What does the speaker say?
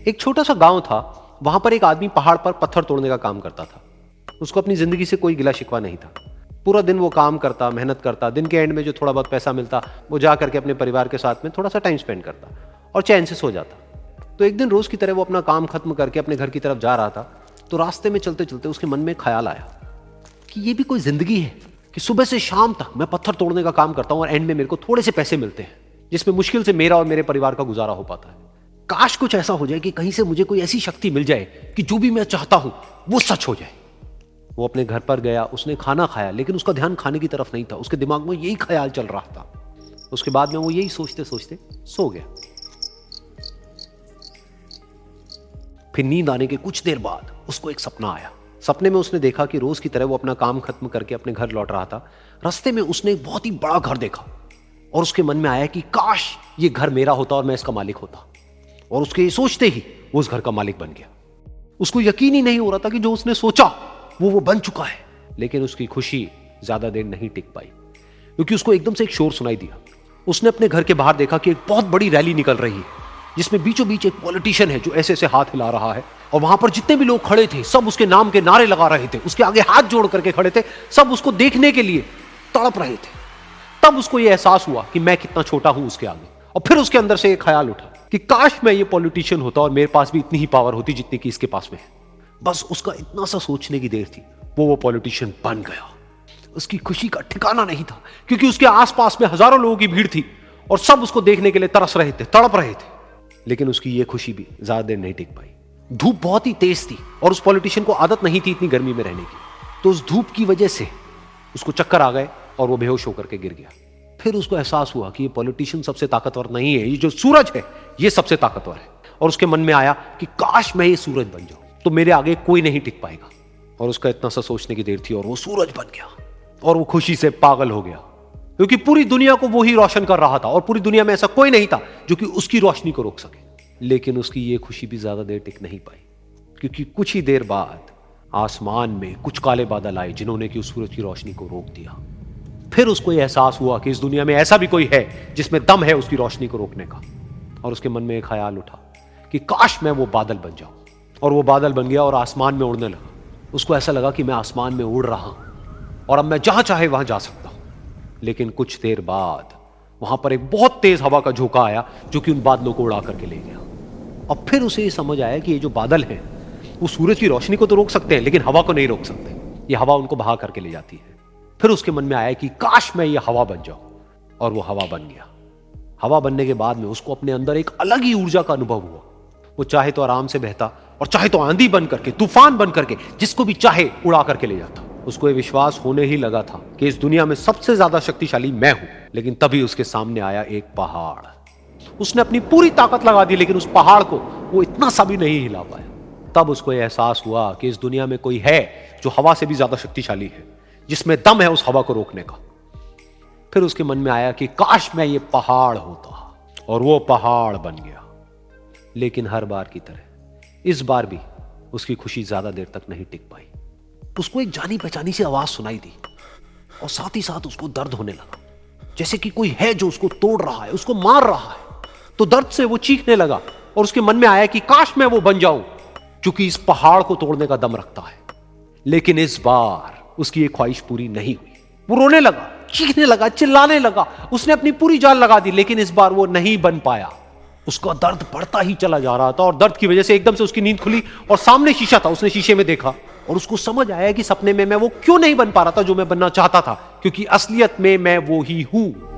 एक छोटा सा गांव था, वहां पर एक आदमी पहाड़ पर पत्थर तोड़ने का काम करता था। उसको अपनी जिंदगी से कोई गिला शिकवा नहीं था। पूरा दिन वो काम करता, मेहनत करता, दिन के एंड में जो थोड़ा बहुत पैसा मिलता वो जा करके अपने परिवार के साथ में थोड़ा सा टाइम स्पेंड करता और चैन से सो जाता। तो एक दिन रोज की तरह वो अपना काम खत्म करके अपने घर की तरफ जा रहा था, तो रास्ते में चलते चलते उसके मन में ख्याल आया कि ये भी कोई जिंदगी है कि सुबह से शाम तक मैं पत्थर तोड़ने का काम करता हूं और एंड में मेरे को थोड़े से पैसे मिलते हैं, जिसमें मुश्किल से मेरा और मेरे परिवार का गुजारा हो पाता है। काश कुछ ऐसा हो जाए कि कहीं से मुझे कोई ऐसी शक्ति मिल जाए कि जो भी मैं चाहता हूं वो सच हो जाए। वो अपने घर पर गया, उसने खाना खाया, लेकिन उसका ध्यान खाने की तरफ नहीं था। उसके दिमाग में यही ख्याल चल रहा था। उसके बाद में वो यही सोचते सोचते सो गया। फिर नींद आने के कुछ देर बाद उसको एक सपना आया। सपने में उसने देखा कि रोज की तरह वो अपना काम खत्म करके अपने घर लौट रहा था। रास्ते में उसने एक बहुत ही बड़ा घर देखा और उसके मन में आया कि काश ये घर मेरा होता और मैं इसका मालिक होता। और उसके ये सोचते ही वो उस घर का मालिक बन गया। उसको यकीन ही नहीं हो रहा था कि जो उसने सोचा वो बन चुका है। लेकिन उसकी खुशी ज्यादा देर नहीं टिक पाई, क्योंकि उसको एकदम से एक शोर सुनाई दिया। उसने अपने घर के बाहर देखा कि एक बहुत बड़ी रैली निकल रही है, जिसमें बीचों बीच एक पॉलिटिशियन है जो ऐसे ऐसे हाथ हिला रहा है। और वहां पर जितने भी लोग खड़े थे सब उसके नाम के नारे लगा रहे थे, उसके आगे हाथ जोड़ करके खड़े थे, सब उसको देखने के लिए तड़प रहे थे। तब उसको यह एहसास हुआ कि मैं कितना छोटा हूं उसके आगे। और फिर उसके अंदर से एक ख्याल उठा कि काश मैं ये पॉलिटिशियन होता और मेरे पास भी इतनी ही पावर होती जितनी कि इसके पास में है। बस उसका इतना सा सोचने की देर थी, वो पॉलिटिशियन बन गया। उसकी खुशी का ठिकाना नहीं था, क्योंकि उसके आसपास में हजारों लोगों की भीड़ थी और सब उसको देखने के लिए तरस रहे थे, तड़प रहे थे। लेकिन उसकी ये खुशी भी ज्यादा देर नहीं टिक पाई। धूप बहुत ही तेज थी और उस पॉलिटिशियन को आदत नहीं थी इतनी गर्मी में रहने की। तो उस धूप की वजह से उसको चक्कर आ गए और वो बेहोश होकर के गिर गया। फिर उसको एहसास हुआ कि ये पॉलिटिशियन सबसे ताकतवर नहीं है, ये जो सूरज है ये सबसे ताकतवर है। और उसके मन में आया कि काश मैं ये सूरज बन जाऊं तो मेरे आगे कोई नहीं टिक पाएगा। और उसका इतना सा सोचने की देर थी और वो सूरज बन गया। और वो खुशी से पागल हो गया, क्योंकि पूरी दुनिया को वो ही रोशन कर रहा था और पूरी दुनिया में ऐसा कोई नहीं था जो कि उसकी रोशनी को रोक सके। लेकिन उसकी ये खुशी भी ज्यादा देर टिक नहीं पाई, क्योंकि कुछ ही देर बाद आसमान में कुछ काले बादल आए जिन्होंने कि उस सूरज की रोशनी को रोक दिया। फिर उसको यह एहसास हुआ कि इस दुनिया में ऐसा भी कोई है जिसमें दम है उसकी रोशनी को रोकने का। और उसके मन में एक ख्याल उठा कि काश मैं वो बादल बन जाऊं। और वो बादल बन गया और आसमान में उड़ने लगा। उसको ऐसा लगा कि मैं आसमान में उड़ रहा हूं और अब मैं जहां चाहे वहां जा सकता हूं। लेकिन कुछ देर बाद वहां पर एक बहुत तेज हवा का झोंका आया जो कि उन बादलों को उड़ा करके ले गया। और फिर उसे ये समझ आया कि ये जो बादल हैं वो सूरज की रोशनी को तो रोक सकते हैं, लेकिन हवा को नहीं रोक सकते। ये हवा उनको बहा करके ले जाती है। फिर उसके मन में आया कि काश मैं ये हवा बन जाऊं। और वो हवा बन गया। हवा बनने के बाद में उसको अपने अंदर एक अलग ही ऊर्जा का अनुभव हुआ। वो चाहे तो आराम से बहता और चाहे तो आंधी बन करके, तूफान बन करके, जिसको भी चाहे उड़ा करके ले जाता। उसको ये विश्वास होने ही लगा था कि इस दुनिया में सबसे ज्यादा शक्तिशाली मैं हूं। लेकिन तभी उसके सामने आया एक पहाड़। उसने अपनी पूरी ताकत लगा दी, लेकिन उस पहाड़ को वो इतना सा भी नहीं हिला पाया। तब उसको यह एहसास हुआ कि इस दुनिया में कोई है जो हवा से भी ज्यादा शक्तिशाली है, जिसमें दम है उस हवा को रोकने का। फिर उसके मन में आया कि काश मैं ये पहाड़ होता। और वो पहाड़ बन गया। लेकिन हर बार की तरह इस बार भी उसकी खुशी ज्यादा देर तक नहीं टिक पाई। उसको एक जानी पहचानी सी आवाज सुनाई दी और साथ ही साथ उसको दर्द होने लगा, जैसे कि कोई है जो उसको तोड़ रहा है, उसको मार रहा है। तो दर्द से वो चीखने लगा और उसके मन में आया कि काश मैं वो बन जाऊं क्योंकि इस पहाड़ को तोड़ने का दम रखता है। लेकिन इस बार उसकी ये ख्वाहिश पूरी नहीं हुई। वो रोने लगा, चीखने लगा, चिल्लाने लगा। उसने अपनी पूरी जान लगा दी, लेकिन इस बार वो नहीं बन पाया। उसका दर्द बढ़ता ही चला जा रहा था और दर्द की वजह से एकदम से उसकी नींद खुली और सामने शीशा था। उसने शीशे में देखा और उसको समझ आया कि सपने में मैं वो क्यों नहीं बन पा रहा था जो मैं बनना चाहता था, क्योंकि असलियत में मैं वो ही हूं।